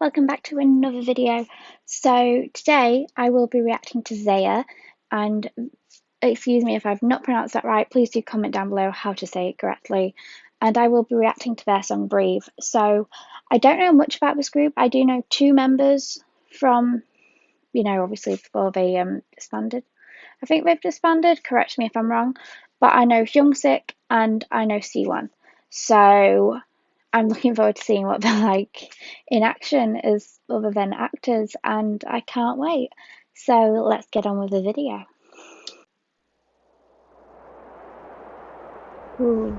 welcome back to another video. So today I will be reacting to Zaya, and excuse me if I've not pronounced that right, please do comment down below how to say it correctly. And I will be reacting to their song Breathe. So I don't know much about this group. I do know two members from, obviously before they disbanded. I think they've disbanded, correct me if I'm wrong, but I know Hyungsik and I know C1. So I'm looking forward to seeing what they're like in action as other than actors, and I can't wait. So let's get on with the video. Ooh.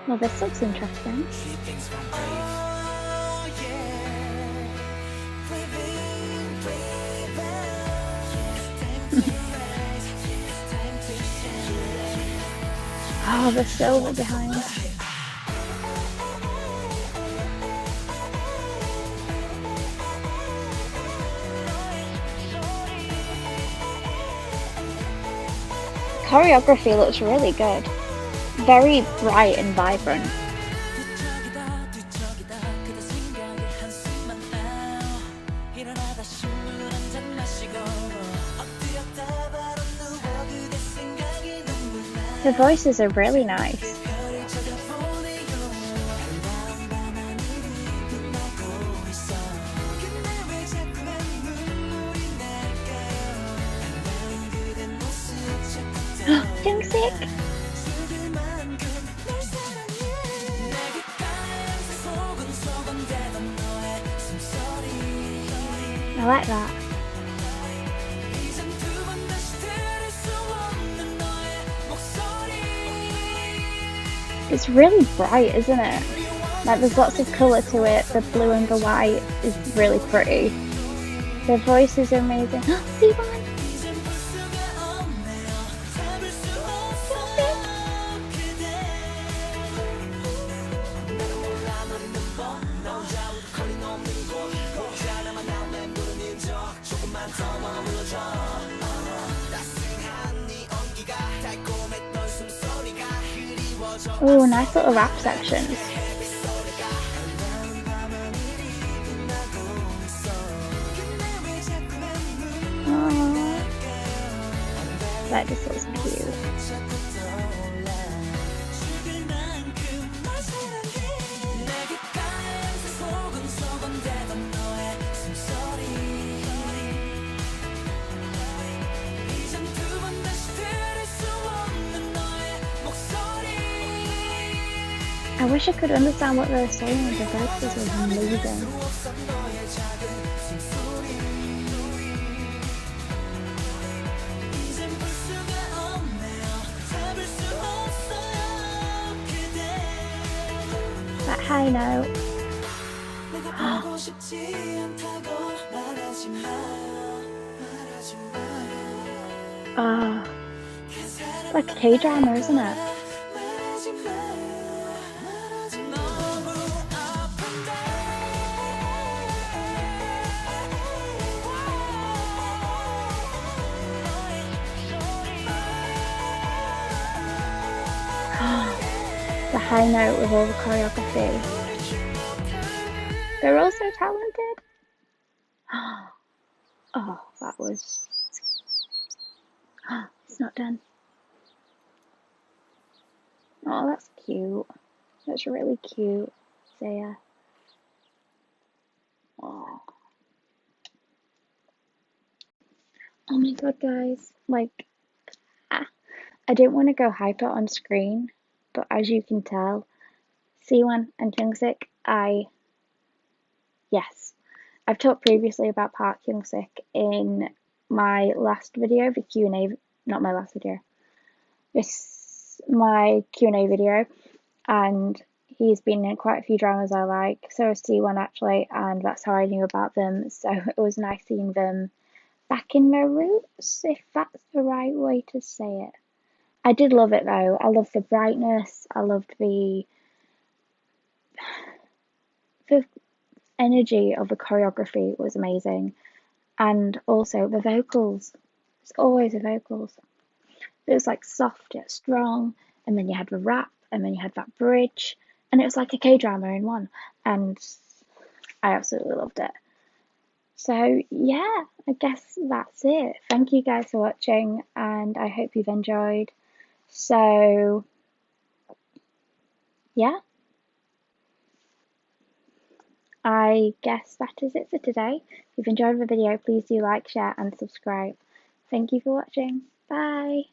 Well, this looks interesting. Oh, the silver behind. Choreography looks really good. Very bright and vibrant. The voices are really nice. Hyungsik! I like that. It's really bright, isn't it? Like, there's lots of colour to it. The blue and the white is really pretty. The voices are amazing. See one? Oh, nice little rap sections. Oh, that just looks cute. I wish I could understand what they were saying. The voices were amazing. That high note. Oh, like a K-drama, isn't it? The high note with all the choreography. They're all so talented. Oh, that was... It's not done. Oh, that's cute. That's really cute. Zaya. Oh. Oh my god, guys. Like, I don't want to go hyper on screen, but as you can tell, C1 and Hyungsik, yes. I've talked previously about Park Hyungsik in my last video, the Q&A, not my last video, my Q&A video, and he's been in quite a few dramas I like, so has C1 actually, and that's how I knew about them, so it was nice seeing them back in their roots, if that's the right way to say it. I did love it though. I loved the brightness. I loved the energy of the choreography was amazing, and also the vocals. It's always the vocals. It was like soft yet strong, and then you had the rap, and then you had that bridge, and it was like a K-drama in one, and I absolutely loved it. So yeah, I guess that's it. Thank you guys for watching, and I hope you've enjoyed. So yeah, I guess that is it for today. If you've enjoyed the video, please do like, share, and subscribe. Thank you for watching. Bye.